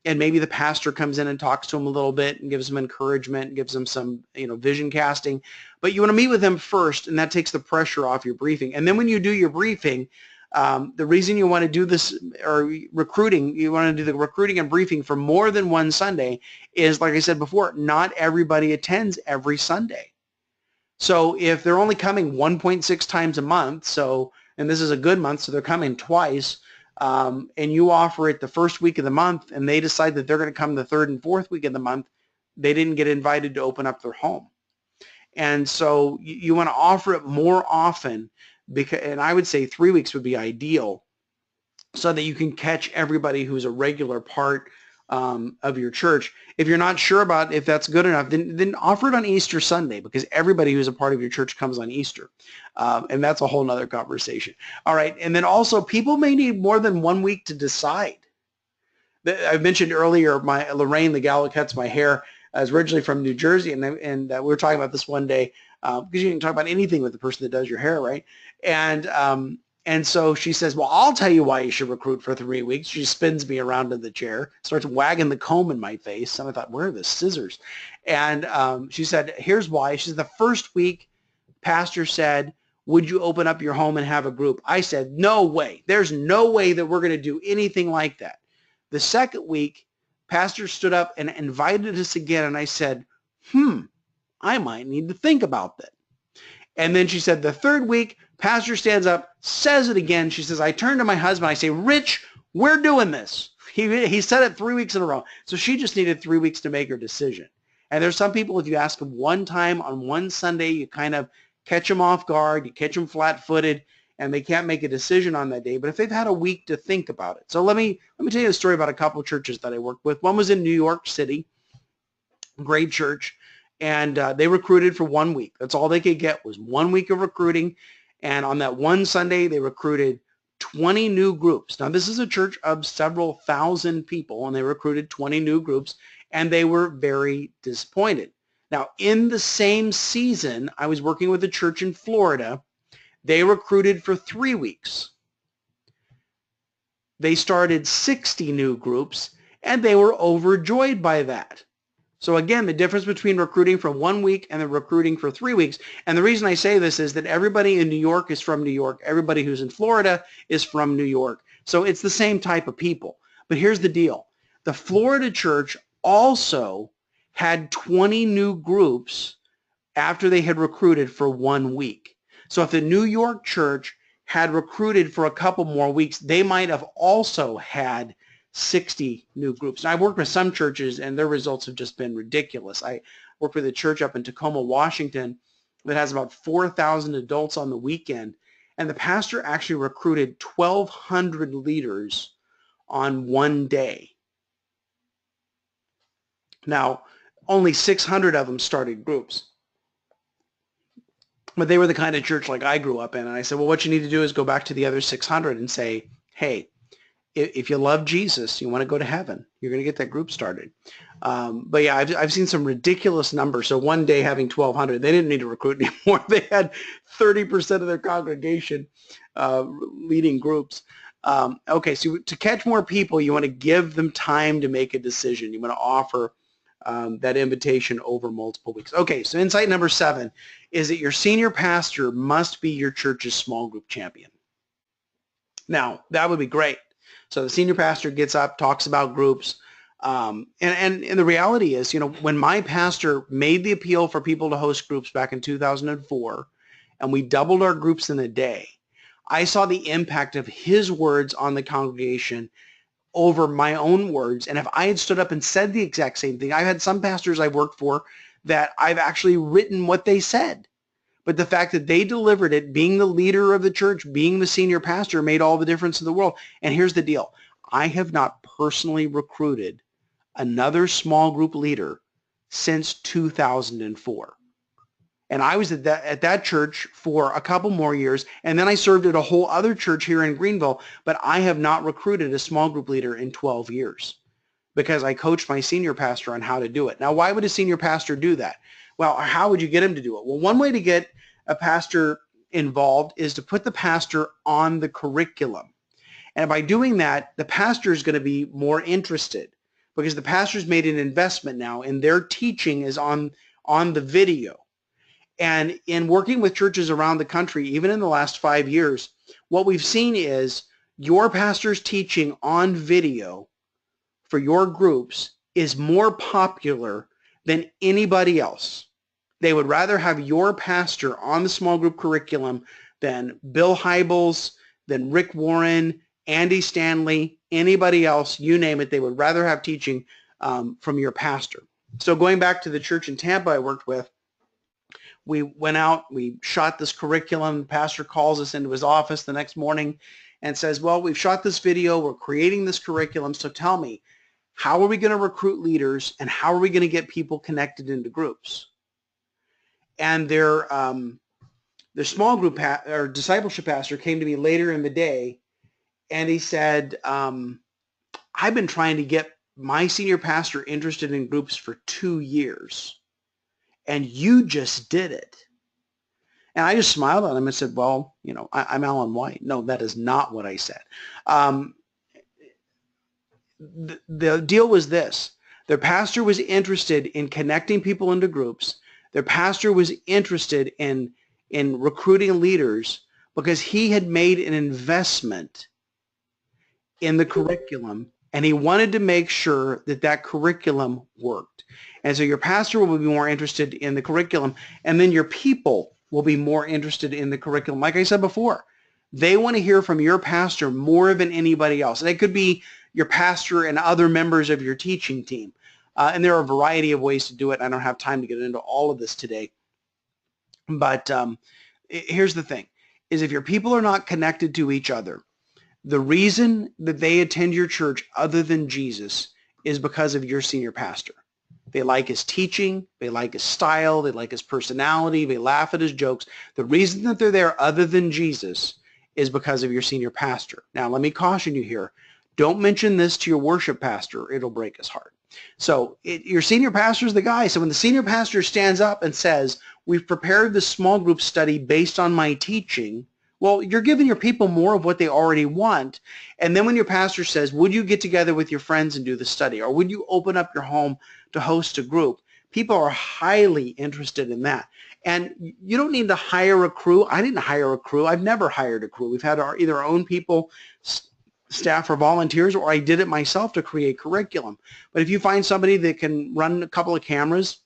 maybe the pastor comes in and talks to them a little bit and gives them encouragement, gives them some vision casting. But you want to meet with them first, and that takes the pressure off your briefing. And then when you do your briefing, The reason you want to do this, or recruiting, you want to do the recruiting and briefing for more than one Sunday is, like I said before, not everybody attends every Sunday. So if they're only coming 1.6 times a month, and this is a good month, so they're coming twice, and you offer it the first week of the month, and they decide that they're going to come the third and fourth week of the month, they didn't get invited to open up their home. And so you want to offer it more often, and I would say 3 weeks would be ideal, so that you can catch everybody who's a regular part of your church. If you're not sure about if that's good enough, then offer it on Easter Sunday, because everybody who's a part of your church comes on Easter. And that's a whole nother conversation. All right. And then also, people may need more than 1 week to decide. I mentioned earlier, Lorraine, the gal who cuts my hair, is originally from New Jersey, and we were talking about this one day, because you can talk about anything with the person that does your hair, right? And so she says, well, I'll tell you why you should recruit for 3 weeks. She spins me around in the chair, starts wagging the comb in my face. And I thought, where are the scissors? And she said, here's why. She said, the first week, pastor said, would you open up your home and have a group? I said, no way. There's no way that we're going to do anything like that. The second week, pastor stood up and invited us again. And I said, I might need to think about that. And then she said, the third week, pastor stands up, says it again. She says, I turn to my husband. I say, Rich, we're doing this. He said it 3 weeks in a row. So she just needed 3 weeks to make her decision. And there's some people, if you ask them one time on one Sunday, you kind of catch them off guard, you catch them flat-footed, and they can't make a decision on that day. But if they've had a week to think about it. So let me tell you a story about a couple of churches that I worked with. One was in New York City, great church, and they recruited for 1 week. That's all they could get was 1 week of recruiting. And on that one Sunday, they recruited 20 new groups. Now, this is a church of several thousand people, and they recruited 20 new groups, and they were very disappointed. Now, in the same season, I was working with a church in Florida. They recruited for 3 weeks. They started 60 new groups, and they were overjoyed by that. So again, the difference between recruiting for 1 week and the recruiting for 3 weeks. And the reason I say this is that everybody in New York is from New York. Everybody who's in Florida is from New York. So it's the same type of people. But here's the deal. The Florida church also had 20 new groups after they had recruited for 1 week. So if the New York church had recruited for a couple more weeks, they might have also had 60 new groups. And I've worked with some churches, and their results have just been ridiculous. I worked with a church up in Tacoma, Washington, that has about 4,000 adults on the weekend, and the pastor actually recruited 1,200 leaders on one day. Now, only 600 of them started groups. But they were the kind of church like I grew up in, and I said, well, what you need to do is go back to the other 600 and say, hey, if you love Jesus, you want to go to heaven, you're going to get that group started. But yeah, I've seen some ridiculous numbers. So one day having 1,200, they didn't need to recruit anymore. They had 30% of their congregation leading groups. Okay, so to catch more people, you want to give them time to make a decision. You want to offer that invitation over multiple weeks. Okay, so insight number 7 is that your senior pastor must be your church's small group champion. Now, that would be great. So the senior pastor gets up, talks about groups, and the reality is, when my pastor made the appeal for people to host groups back in 2004, and we doubled our groups in a day, I saw the impact of his words on the congregation over my own words. And if I had stood up and said the exact same thing, I've had some pastors I've worked for that I've actually written what they said. But the fact that they delivered it, being the leader of the church, being the senior pastor, made all the difference in the world. And here's the deal. I have not personally recruited another small group leader since 2004. And I was at that church for a couple more years, and then I served at a whole other church here in Greenville, but I have not recruited a small group leader in 12 years because I coached my senior pastor on how to do it. Now, why would a senior pastor do that? Well, how would you get him to do it? Well, one way to get a pastor involved is to put the pastor on the curriculum. And by doing that, the pastor is going to be more interested because the pastor's made an investment now and their teaching is on the video. And in working with churches around the country, even in the last 5 years, what we've seen is your pastor's teaching on video for your groups is more popular than anybody else. They would rather have your pastor on the small group curriculum than Bill Hybels, than Rick Warren, Andy Stanley, anybody else, you name it. They would rather have teaching from your pastor. So going back to the church in Tampa I worked with, we went out, we shot this curriculum. The pastor calls us into his office the next morning and says, well, we've shot this video, we're creating this curriculum, so tell me, how are we going to recruit leaders and how are we going to get people connected into groups? And their small group or discipleship pastor came to me later in the day and he said, I've been trying to get my senior pastor interested in groups for 2 years and you just did it. And I just smiled at him and said, well, you know, I'm Alan White. No, that is not what I said. The deal was this. Their pastor was interested in connecting people into groups. Their pastor was interested in recruiting leaders because he had made an investment in the curriculum and he wanted to make sure that that curriculum worked. And so your pastor will be more interested in the curriculum and then your people will be more interested in the curriculum. Like I said before, they want to hear from your pastor more than anybody else. And it could be your pastor and other members of your teaching team. And there are a variety of ways to do it. I don't have time to get into all of this today. But here's the thing, is if your people are not connected to each other, the reason that they attend your church other than Jesus is because of your senior pastor. They like his teaching, they like his style, they like his personality, they laugh at his jokes. The reason that they're there other than Jesus is because of your senior pastor. Now, let me caution you here. Don't mention this to your worship pastor. It'll break his heart. So your senior pastor is the guy. So when the senior pastor stands up and says, we've prepared this small group study based on my teaching, well, you're giving your people more of what they already want. And then when your pastor says, would you get together with your friends and do the study? Or would you open up your home to host a group? People are highly interested in that. And you don't need to hire a crew. I didn't hire a crew. I've never hired a crew. We've had either our own people, staff, or volunteers, or I did it myself to create curriculum. But if you find somebody that can run a couple of cameras,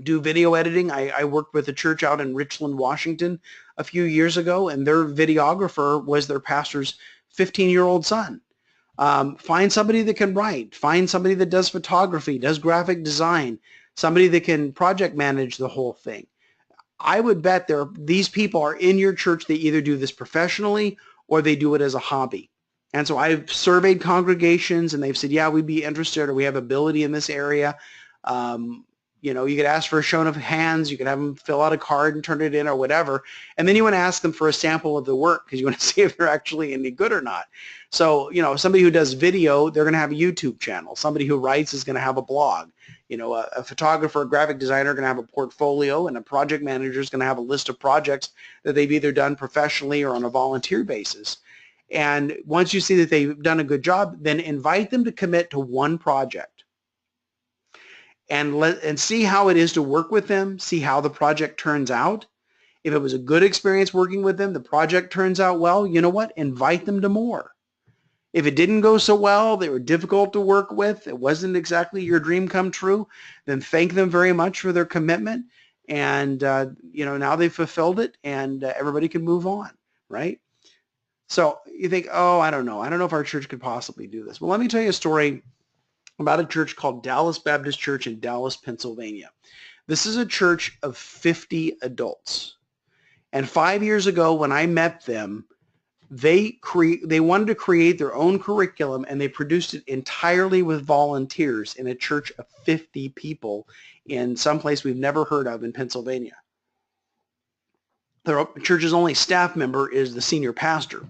do video editing. I worked with a church out in Richland, Washington a few years ago, and their videographer was their pastor's 15-year-old son. Find somebody that can write. Find somebody that does photography, does graphic design, somebody that can project manage the whole thing. I would bet these people are in your church. They either do this professionally or they do it as a hobby. And so I've surveyed congregations and they've said, yeah, we'd be interested or we have ability in this area. You know, you could ask for a show of hands, you could have them fill out a card and turn it in or whatever. And then you want to ask them for a sample of the work because you want to see if they're actually any good or not. So, you know, somebody who does video, they're going to have a YouTube channel. Somebody who writes is going to have a blog. You know, a photographer, a graphic designer are going to have a portfolio, and a project manager is going to have a list of projects that they've either done professionally or on a volunteer basis. And once you see that they've done a good job, then invite them to commit to one project. And see how it is to work with them, see how the project turns out. If it was a good experience working with them, the project turns out well, you know what? Invite them to more. If it didn't go so well, they were difficult to work with, it wasn't exactly your dream come true, then thank them very much for their commitment. And, you know, now they've fulfilled it and everybody can move on, right? So you think, oh, I don't know if our church could possibly do this. Well, let me tell you a story about a church called Dallas Baptist Church in Dallas, Pennsylvania. This is a church of 50 adults. And 5 years ago when I met them, they wanted to create their own curriculum and they produced it entirely with volunteers in a church of 50 people in some place we've never heard of in Pennsylvania. Their church's only staff member is the senior pastor.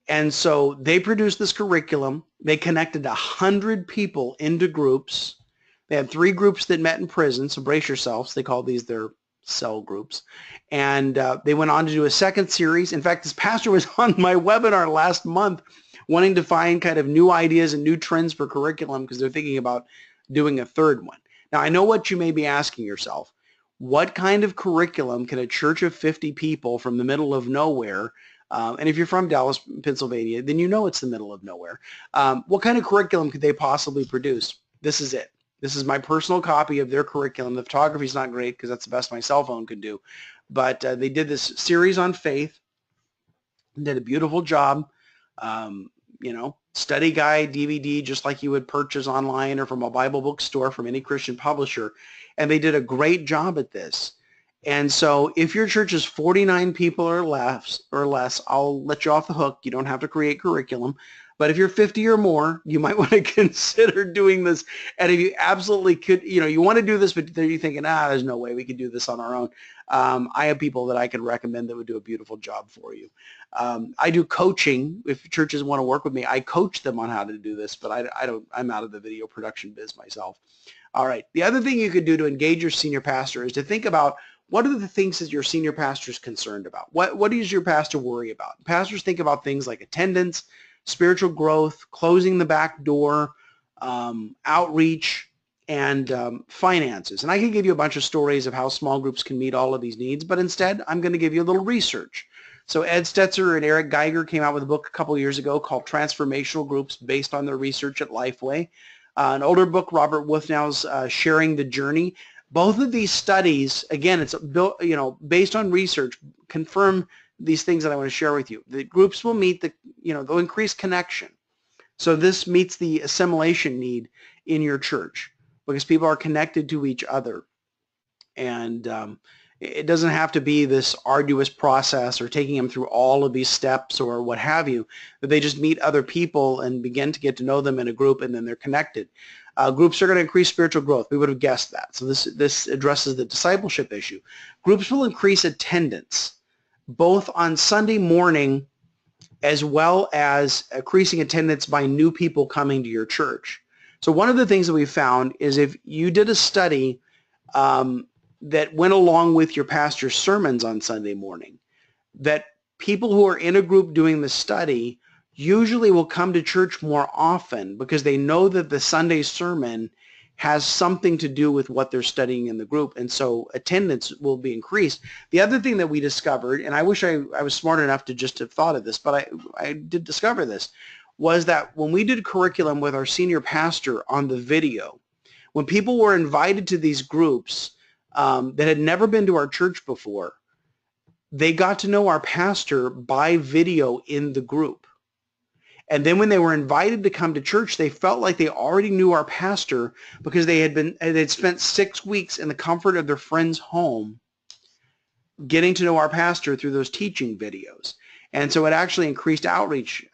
And so they produced this curriculum. They connected 100 people into groups. They had 3 groups that met in prison, so brace yourselves. They call these their cell groups. And they went on to do a second series. In fact, this pastor was on my webinar last month wanting to find kind of new ideas and new trends for curriculum because they're thinking about doing a third one. Now, I know what you may be asking yourself. What kind of curriculum can a church of 50 people from the middle of nowhere And if you're from Dallas, Pennsylvania, then you know it's the middle of nowhere. What kind of curriculum could they possibly produce? This is it. This is my personal copy of their curriculum. The photography is not great because that's the best my cell phone could do. But they did this series on faith, did a beautiful job. You know, study guide, DVD, just like you would purchase online or from a Bible bookstore from any Christian publisher. And they did a great job at this. And so if your church is 49 people or less, I'll let you off the hook. You don't have to create curriculum. But if you're 50 or more, you might want to consider doing this. And if you absolutely could, you know, you want to do this, but you're thinking, there's no way we could do this on our own. I have people that I can recommend that would do a beautiful job for you. I do coaching. If churches want to work with me, I coach them on how to do this, but I'm out of the video production biz myself. All right. The other thing you could do to engage your senior pastor is to think about what are the things that your senior pastor is concerned about? What does your pastor worry about? Pastors think about things like attendance, spiritual growth, closing the back door, outreach, and finances. And I can give you a bunch of stories of how small groups can meet all of these needs, but instead I'm going to give you a little research. So Ed Stetzer and Eric Geiger came out with a book a couple of years ago called Transformational Groups based on their research at Lifeway. An older book, Robert Wuthnow's Sharing the Journey. Both of these studies, again, it's built, you know, based on research, confirm these things that I want to share with you. The groups will meet the, you know, they'll increase connection. So this meets the assimilation need in your church because people are connected to each other. And it doesn't have to be this arduous process or taking them through all of these steps or what have you, but they just meet other people and begin to get to know them in a group, and then they're connected. Groups are going to increase spiritual growth. We would have guessed that. So this addresses the discipleship issue. Groups will increase attendance, both on Sunday morning as well as increasing attendance by new people coming to your church. So one of the things that we found is if you did a study that went along with your pastor's sermons on Sunday morning, that people who are in a group doing the study usually will come to church more often because they know that the Sunday sermon has something to do with what they're studying in the group, and so attendance will be increased. The other thing that we discovered, and I wish I was smart enough to just have thought of this, but I did discover this, was that when we did curriculum with our senior pastor on the video, when people were invited to these groups that had never been to our church before, they got to know our pastor by video in the group. And then when they were invited to come to church, they felt like they already knew our pastor because they'd spent 6 weeks in the comfort of their friend's home getting to know our pastor through those teaching videos. And so it actually increased outreach.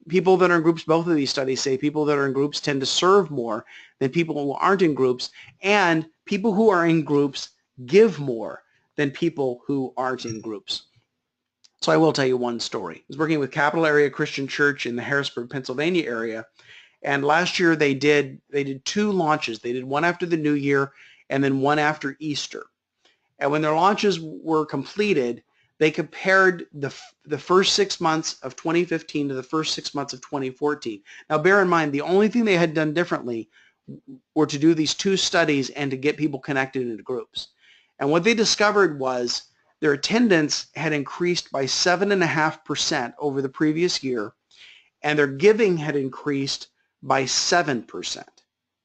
People that are in groups, both of these studies say people that are in groups tend to serve more than people who aren't in groups, and people who are in groups give more than people who aren't in groups. So I will tell you one story. I was working with Capital Area Christian Church in the Harrisburg, Pennsylvania area, and last year they did 2 launches. They did one after the New Year and then one after Easter. And when their launches were completed, they compared the first 6 months of 2015 to the first 6 months of 2014. Now bear in mind, the only thing they had done differently were to do these 2 studies and to get people connected into groups. And what they discovered was their attendance had increased by 7.5% over the previous year, and their giving had increased by 7%.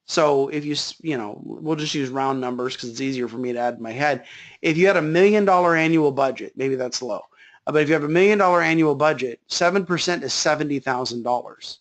So if you know, we'll just use round numbers because it's easier for me to add in my head. If you had $1 million annual budget, maybe that's low, but if you have $1 million annual budget, 7% is $70,000.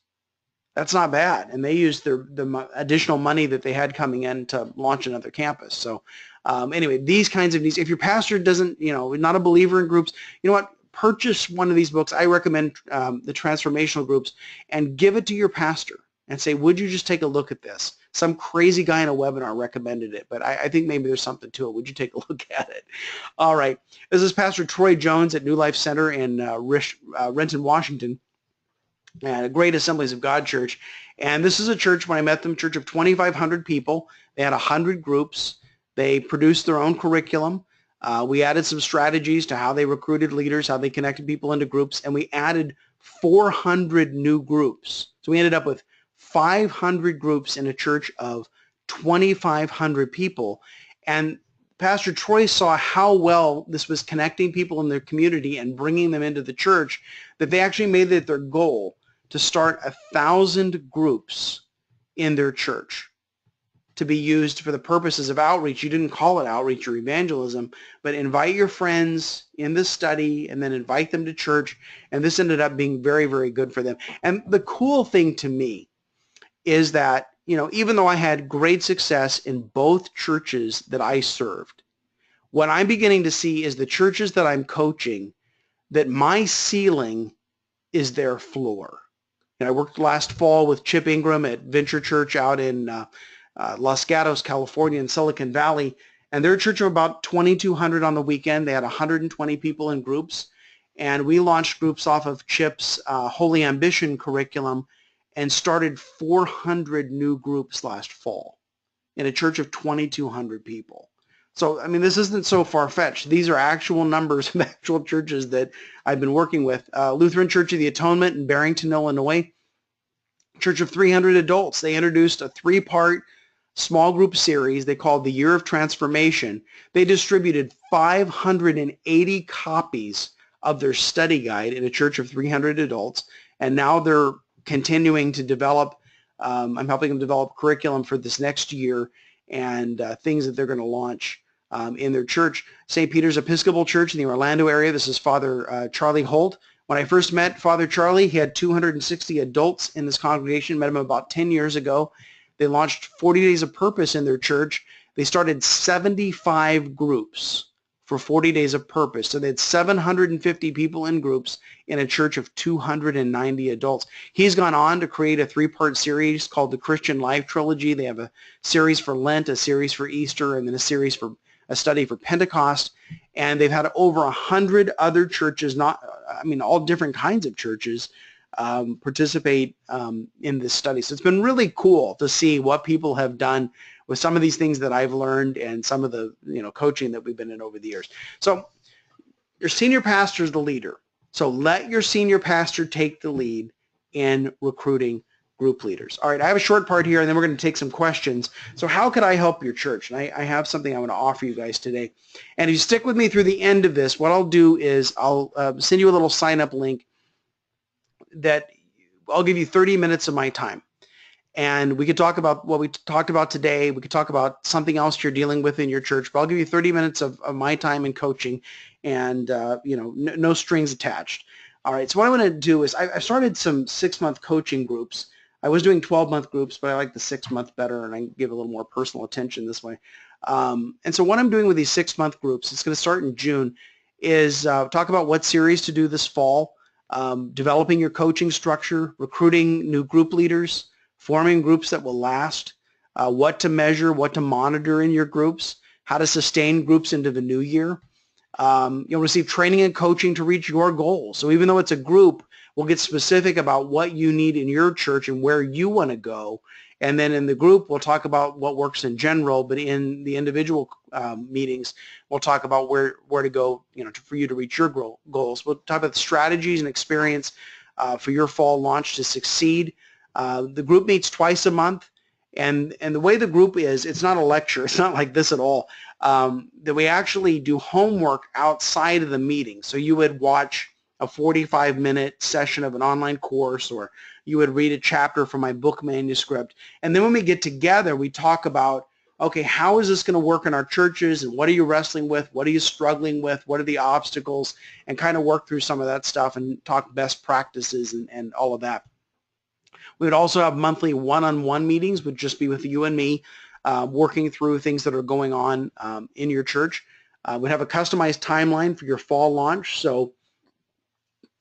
That's not bad, and they used the additional money that they had coming in to launch another campus. So anyway, these kinds of needs. If your pastor doesn't, you know, not a believer in groups, you know what? Purchase one of these books. I recommend the Transformational Groups, and give it to your pastor and say, would you just take a look at this? Some crazy guy in a webinar recommended it, but I think maybe there's something to it. Would you take a look at it? All right. This is Pastor Troy Jones at New Life Center in Renton, Washington, and a Great Assemblies of God Church. And this is a church, when I met them, church of 2,500 people. They had 100 groups. They produced their own curriculum. We added some strategies to how they recruited leaders, how they connected people into groups, and we added 400 new groups. So we ended up with 500 groups in a church of 2,500 people. And Pastor Troy saw how well this was connecting people in their community and bringing them into the church that they actually made it their goal to start 1,000 groups in their church to be used for the purposes of outreach. You didn't call it outreach or evangelism, but invite your friends in the study and then invite them to church. And this ended up being very, very good for them. And the cool thing to me is that, even though I had great success in both churches that I served, what I'm beginning to see is the churches that I'm coaching, that my ceiling is their floor. And I worked last fall with Chip Ingram at Venture Church out in Los Gatos, California, in Silicon Valley, and they're a church of about 2,200 on the weekend. They had 120 people in groups, and we launched groups off of Chip's Holy Ambition curriculum and started 400 new groups last fall in a church of 2,200 people. So, I mean, this isn't so far-fetched. These are actual numbers of actual churches that I've been working with. Lutheran Church of the Atonement in Barrington, Illinois, church of 300 adults. They introduced a 3-part small group series they called the Year of Transformation. They distributed 580 copies of their study guide in a church of 300 adults, and now they're continuing to develop. I'm helping them develop curriculum for this next year and things that they're going to launch in their church. St. Peter's Episcopal Church in the Orlando area. This is Father Charlie Holt. When I first met Father Charlie, he had 260 adults in this congregation. Met him about 10 years ago. They launched 40 Days of Purpose in their church. They started 75 groups for 40 Days of Purpose. So they had 750 people in groups in a church of 290 adults. He's gone on to create a 3-part series called the Christian Life Trilogy. They have a series for Lent, a series for Easter, and then a series for a study for Pentecost. And they've had over 100 other churches, all different kinds of churches, participate in this study. So it's been really cool to see what people have done with some of these things that I've learned and some of the coaching that we've been in over the years. So your senior pastor is the leader. So let your senior pastor take the lead in recruiting group leaders. All right, I have a short part here, and then we're going to take some questions. So how could I help your church? And I have something I want to offer you guys today. And if you stick with me through the end of this, what I'll do is I'll send you a little sign-up link that I'll give you 30 minutes of my time. And we could talk about what we talked about today. We could talk about something else you're dealing with in your church, but I'll give you 30 minutes of my time in coaching and, no strings attached. All right, so what I'm going to do is I started some 6-month coaching groups. I was doing 12-month groups, but I like the 6-month better, and I give a little more personal attention this way. And so what I'm doing with these 6-month groups, it's going to start in June, is talk about what series to do this fall, developing your coaching structure, recruiting new group leaders, forming groups that will last, what to measure, what to monitor in your groups, how to sustain groups into the new year. You'll receive training and coaching to reach your goals. So even though it's a group, we'll get specific about what you need in your church and where you want to go. And then in the group, we'll talk about what works in general, but in the individual meetings, we'll talk about where to go, for you to reach your goals. We'll talk about the strategies and experience for your fall launch to succeed. The group meets twice a month, and the way the group is, it's not a lecture. It's not like this at all. That we actually do homework outside of the meeting. So you would watch a 45-minute session of an online course, or you would read a chapter from my book manuscript. And then when we get together, we talk about, okay, how is this going to work in our churches, and what are you wrestling with? What are you struggling with? What are the obstacles? And kind of work through some of that stuff and talk best practices and all of that. We would also have monthly one-on-one meetings, would just be with you and me, working through things that are going on in your church. We'd have a customized timeline for your fall launch. So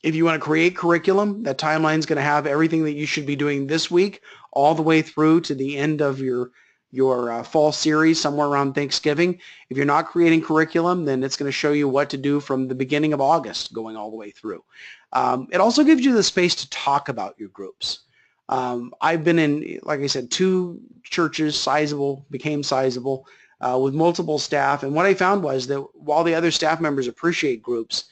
if you want to create curriculum, that timeline is going to have everything that you should be doing this week all the way through to the end of your fall series somewhere around Thanksgiving. If you're not creating curriculum, then it's going to show you what to do from the beginning of August going all the way through. It also gives you the space to talk about your groups. I've been in, like I said, 2 churches, became sizable, with multiple staff. And what I found was that while the other staff members appreciate groups,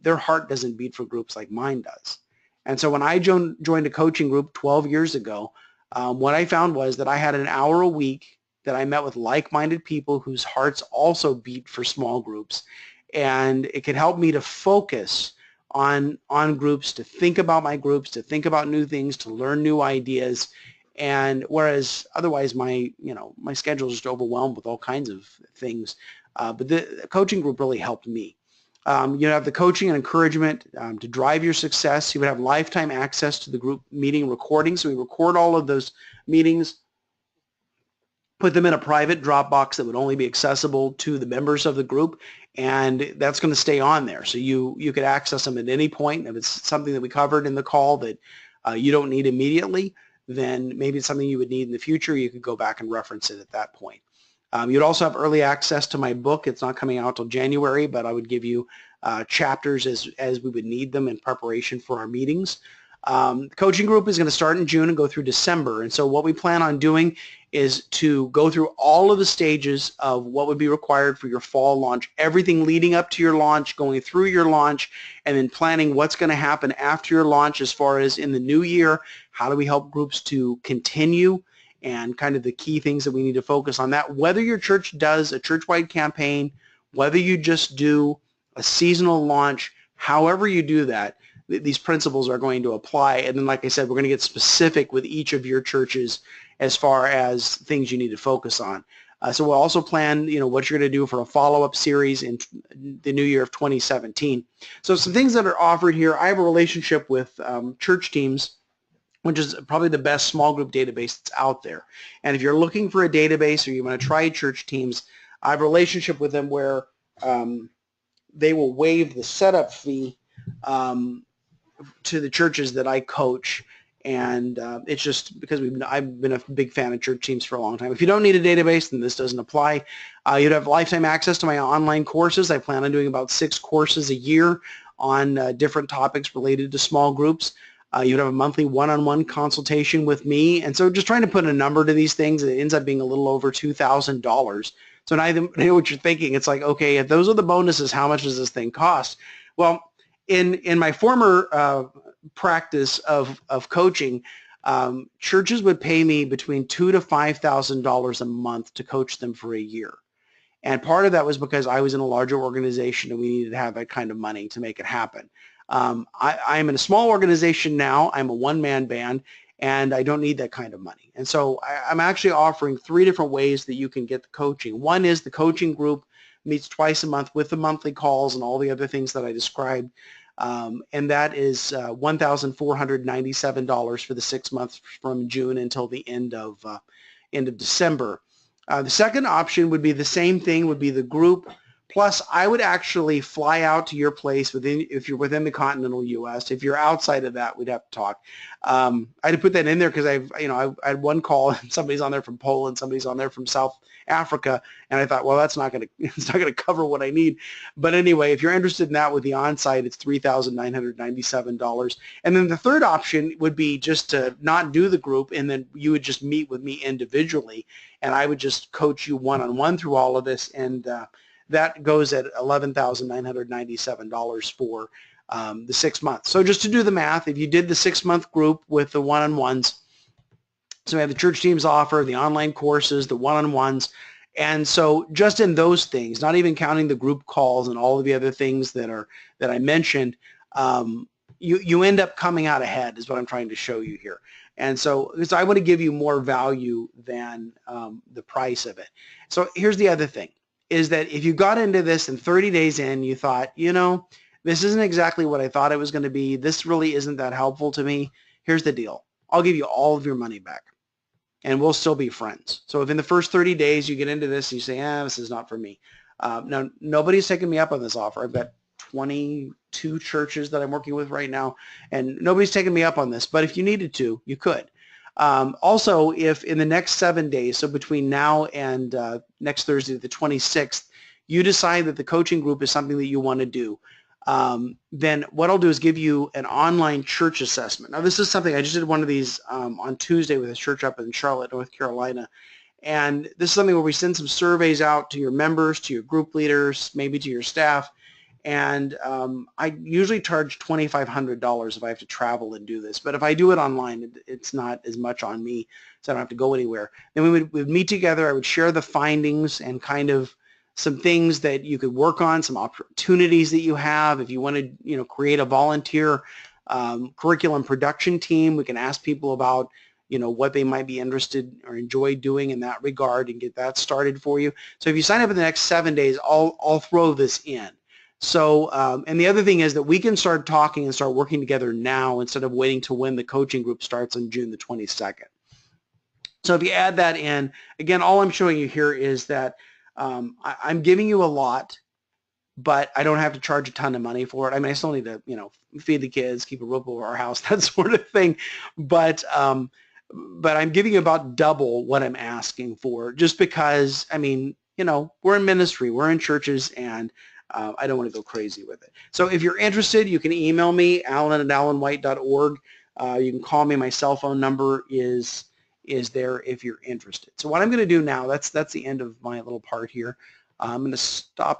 their heart doesn't beat for groups like mine does. And so when I joined a coaching group 12 years ago, what I found was that I had an hour a week that I met with like-minded people whose hearts also beat for small groups, and it could help me to focus on groups, to think about my groups, to think about new things, to learn new ideas. And whereas otherwise my schedule is just overwhelmed with all kinds of things, but the coaching group really helped me. You have the coaching and encouragement to drive your success. You would have lifetime access to the group meeting recordings. So we record all of those meetings, put them in a private Dropbox that would only be accessible to the members of the group, and that's going to stay on there. So you could access them at any point. If it's something that we covered in the call that you don't need immediately, then maybe it's something you would need in the future. You could go back and reference it at that point. You'd also have early access to my book. It's not coming out till January, but I would give you chapters as we would need them in preparation for our meetings. The coaching group is going to start in June and go through December. And so what we plan on doing is to go through all of the stages of what would be required for your fall launch, everything leading up to your launch, going through your launch, and then planning what's going to happen after your launch as far as in the new year. How do we help groups to continue, and kind of the key things that we need to focus on that. Whether your church does a church-wide campaign, whether you just do a seasonal launch, however you do that, these principles are going to apply. And then, like I said, we're going to get specific with each of your churches as far as things you need to focus on. So we'll also plan, what you're going to do for a follow-up series in the new year of 2017. So some things that are offered here. I have a relationship with Church Teams, which is probably the best small group database that's out there. And if you're looking for a database or you want to try Church Teams, I have a relationship with them where they will waive the setup fee to the churches that I coach. And it's just because I've been a big fan of Church Teams for a long time. If you don't need a database, then this doesn't apply. You'd have lifetime access to my online courses. I plan on doing about 6 courses a year on different topics related to small groups. You'd have a monthly one-on-one consultation with me. And so just trying to put a number to these things, it ends up being a little over $2,000. So now I know what you're thinking. It's like, okay, if those are the bonuses, how much does this thing cost? Well, in my former practice of coaching, churches would pay me between $2,000 to $5,000 a month to coach them for a year. And part of that was because I was in a larger organization and we needed to have that kind of money to make it happen. I'm in a small organization now. I'm a one-man band, and I don't need that kind of money. And so I'm actually offering 3 different ways that you can get the coaching. One is the coaching group meets twice a month with the monthly calls and all the other things that I described. And that is $1,497 for the 6 months from June until the end of December. The second option would be the same thing, would be the group. Plus, I would actually fly out to your place if you're within the continental U.S. If you're outside of that, we'd have to talk. I had to put that in there because I had one call and somebody's on there from Poland, somebody's on there from South Africa, and I thought, well, it's not going to cover what I need. But anyway, if you're interested in that with the on-site, it's $3,997. And then the third option would be just to not do the group, and then you would just meet with me individually, and I would just coach you one-on-one through all of this, and that goes at $11,997 for the 6 months. So just to do the math, if you did the 6-month group with the one-on-ones, so we have the Church Teams offer, the online courses, the one-on-ones, and so just in those things, not even counting the group calls and all of the other things that I mentioned, you end up coming out ahead is what I'm trying to show you here. And so I want to give you more value than the price of it. So here's the other thing, is that if you got into this and 30 days in, you thought, this isn't exactly what I thought it was going to be. This really isn't that helpful to me. Here's the deal. I'll give you all of your money back, and we'll still be friends. So if in the first 30 days you get into this and you say, this is not for me. Now, nobody's taken me up on this offer. I've got 22 churches that I'm working with right now, and nobody's taken me up on this. But if you needed to, you could. Also, if in the next 7 days, so between now and next Thursday, the 26th, you decide that the coaching group is something that you want to do, then what I'll do is give you an online church assessment. Now, this is something, I just did one of these on Tuesday with a church up in Charlotte, North Carolina. And this is something where we send some surveys out to your members, to your group leaders, maybe to your staff. And I usually charge $2,500 if I have to travel and do this. But if I do it online, it's not as much on me, so I don't have to go anywhere. Then we'd meet together. I would share the findings and kind of some things that you could work on, some opportunities that you have. If you want to, create a volunteer curriculum production team, we can ask people about, what they might be interested or enjoy doing in that regard and get that started for you. So if you sign up in the next 7 days, I'll throw this in. So, and the other thing is that we can start talking and start working together now instead of waiting to when the coaching group starts on June the 22nd. So if you add that in, again, all I'm showing you here is that I'm giving you a lot, but I don't have to charge a ton of money for it. I mean, I still need to, feed the kids, keep a roof over our house, that sort of thing. But I'm giving you about double what I'm asking for, just because, I mean, we're in ministry, we're in churches, and I don't want to go crazy with it. So if you're interested, you can email me, alan@alanwhite.org. You can call me. My cell phone number is there if you're interested. So what I'm going to do now, that's the end of my little part here. I'm going to stop the